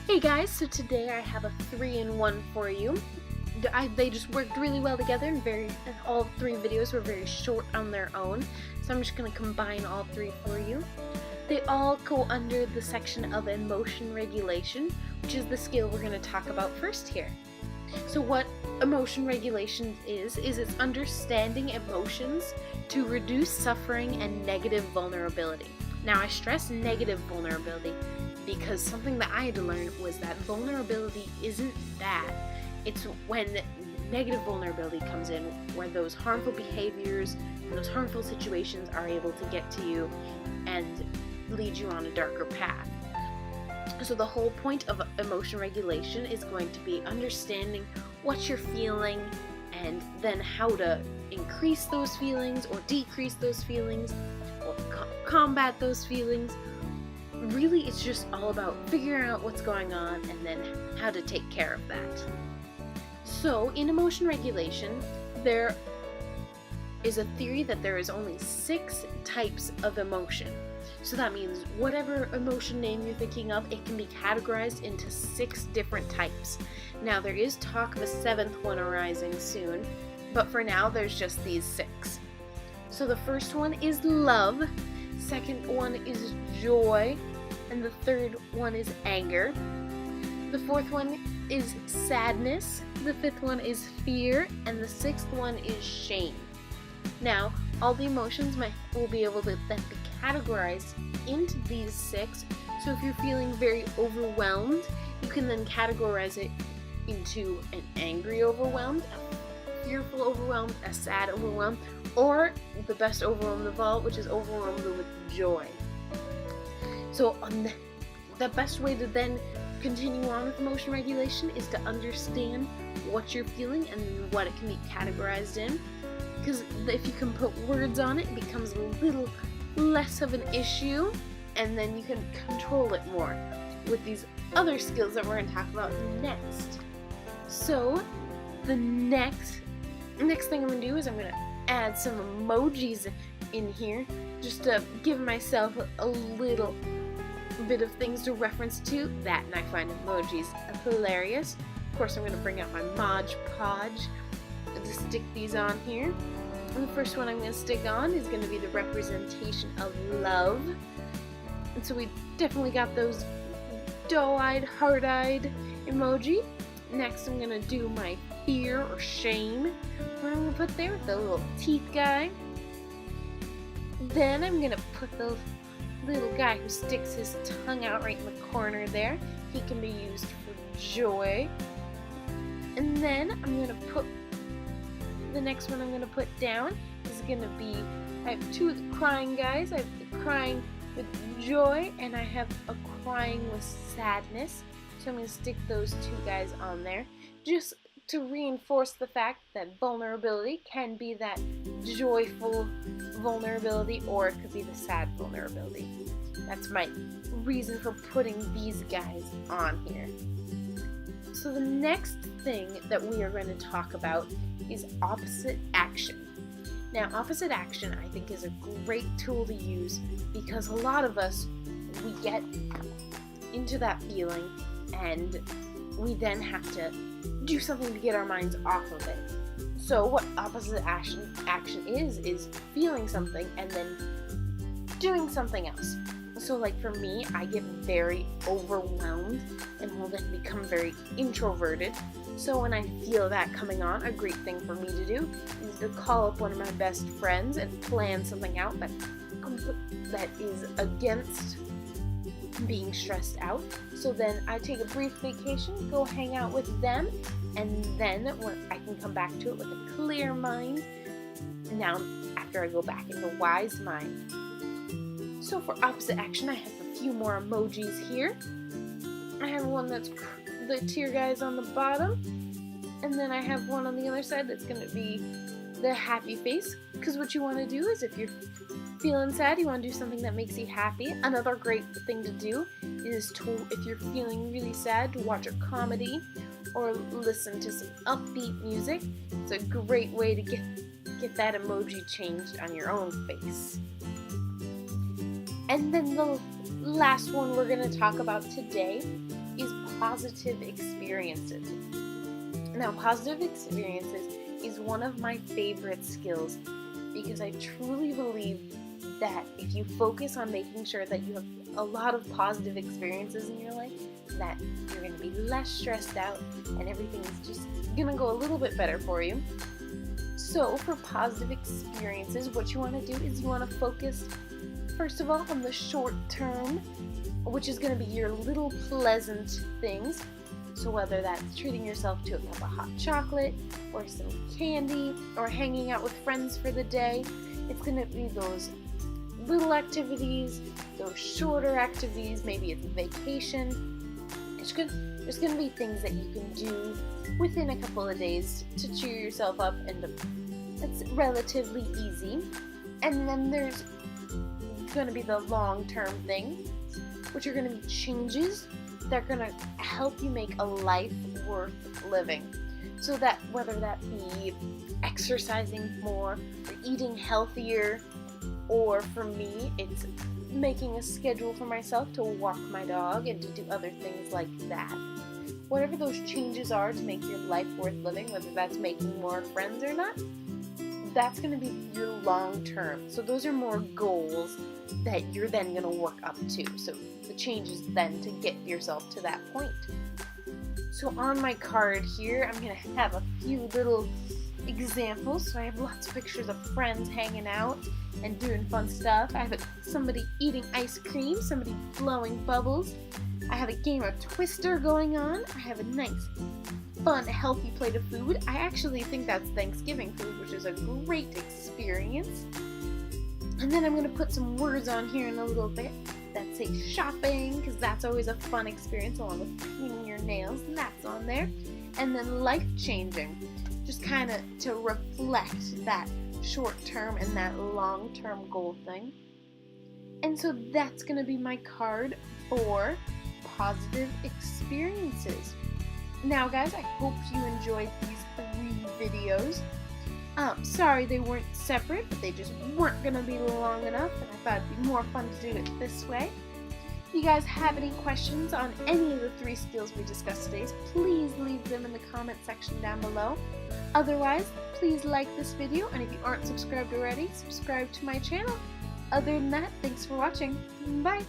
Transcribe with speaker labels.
Speaker 1: Hey guys, so today I have a 3-in-1 for you. They just worked really well together and all three videos were very short on their own, so I'm just going to combine all three for you. They all go under the section of emotion regulation, which is the skill we're going to talk about first here. So what emotion regulation is it's understanding emotions to reduce suffering and negative vulnerability. Now I stress negative vulnerability because something that I had to learn was that vulnerability isn't bad. It's when negative vulnerability comes in, where those harmful behaviors and those harmful situations are able to get to you and lead you on a darker path. So the whole point of emotion regulation is going to be understanding what you're feeling and then how to increase those feelings or decrease those feelings or combat those feelings. Really, it's just all about figuring out what's going on and then how to take care of that. So in emotion regulation, there is a theory that there is only 6 types of emotion. So that means whatever emotion name you're thinking of, it can be categorized into 6 different types. Now there is talk of a 7th one arising soon, but for now there's just these 6. So the first one is love, second one is joy, and the third one is anger. The fourth one is sadness, the fifth one is fear, and the 6th one is shame. Now, all the emotions will be able to then be categorized into these 6. So if you're feeling very overwhelmed, you can then categorize it into an angry overwhelmed, a fearful overwhelmed, a sad overwhelmed, or the best overwhelmed of all, which is overwhelmed with joy. So the best way to then continue on with emotion regulation is to understand what you're feeling and what it can be categorized in. Because if you can put words on it, it becomes a little less of an issue, and then you can control it more with these other skills that we're going to talk about next. So the next thing I'm going to do is I'm going to add some emojis in here just to give myself a little bit of things to reference to that, and I find emojis hilarious. Of course, I'm going to bring out my Mod Podge to stick these on here. And the first one I'm going to stick on is going to be the representation of love. And so we definitely got those doe-eyed, heart-eyed emoji. Next, I'm going to do my fear or shame. What I'm going to put there with the little teeth guy. Then I'm going to put the little guy who sticks his tongue out right in the corner there. He can be used for joy. And then I'm going to put the next one I'm going to put down is going to be, I have 2 of the crying guys. I have the crying with joy and I have a crying with sadness. So I'm going to stick those 2 guys on there just to reinforce the fact that vulnerability can be that joyful vulnerability, or it could be the sad vulnerability. That's my reason for putting these guys on here. So the next thing that we are going to talk about is opposite action. Now, opposite action I think is a great tool to use because a lot of us, we get into that feeling and we then have to do something to get our minds off of it. So what opposite action is feeling something and then doing something else. So like for me, I get very overwhelmed and will then become very introverted. So when I feel that coming on, a great thing for me to do is to call up one of my best friends and plan something out that is against being stressed out. So then I take a brief vacation, go hang out with them, and then when I can come back to it with a clear mind. Now, after I go back into wise mind. So for opposite action, I have a few more emojis here. I have one that's the tear guys on the bottom, and then I have one on the other side that's going to be the happy face, because what you want to do is if you're feeling sad, you want to do something that makes you happy. Another great thing to do is if you're feeling really sad, to watch a comedy or listen to some upbeat music. It's a great way to get that emoji changed on your own face. And then the last one we're going to talk about today is positive experiences. Now, positive experiences is one of my favorite skills because I truly believe that if you focus on making sure that you have a lot of positive experiences in your life, that you're going to be less stressed out and everything is just going to go a little bit better for you. So for positive experiences, what you want to do is you want to focus, first of all, on the short term, which is going to be your little pleasant things. So whether that's treating yourself to a cup of hot chocolate or some candy or hanging out with friends for the day, it's going to be those little activities, those shorter activities, maybe it's a vacation. There's going to be things that you can do within a couple of days to cheer yourself up, and it's relatively easy. And then there's going to be the long-term things, which are going to be changes that are going to help you make a life worth living. So that whether that be exercising more, or eating healthier, or for me, it's making a schedule for myself to walk my dog and to do other things like that. Whatever those changes are to make your life worth living, whether that's making more friends or not, that's going to be your long term. So those are more goals that you're then going to work up to. So the changes then to get yourself to that point. So on my card here, I'm going to have a few little examples. So I have lots of pictures of friends hanging out and doing fun stuff. I have somebody eating ice cream, somebody blowing bubbles. I have a game of Twister going on. I have a nice, fun, healthy plate of food. I actually think that's Thanksgiving food, which is a great experience. And then I'm going to put some words on here in a little bit that say shopping, because that's always a fun experience, along with painting your nails, and that's on there. And then life-changing, just kind of to reflect that short-term and that long-term goal thing. And so that's going to be my card for positive experiences. Now guys, I hope you enjoyed these 3 videos. Sorry they weren't separate, but they just weren't going to be long enough, and I thought it'd be more fun to do it this way. If you guys have any questions on any of the 3 skills we discussed today, please leave them in the comment section down below. Otherwise, please like this video, and if you aren't subscribed already, subscribe to my channel. Other than that, thanks for watching. Bye!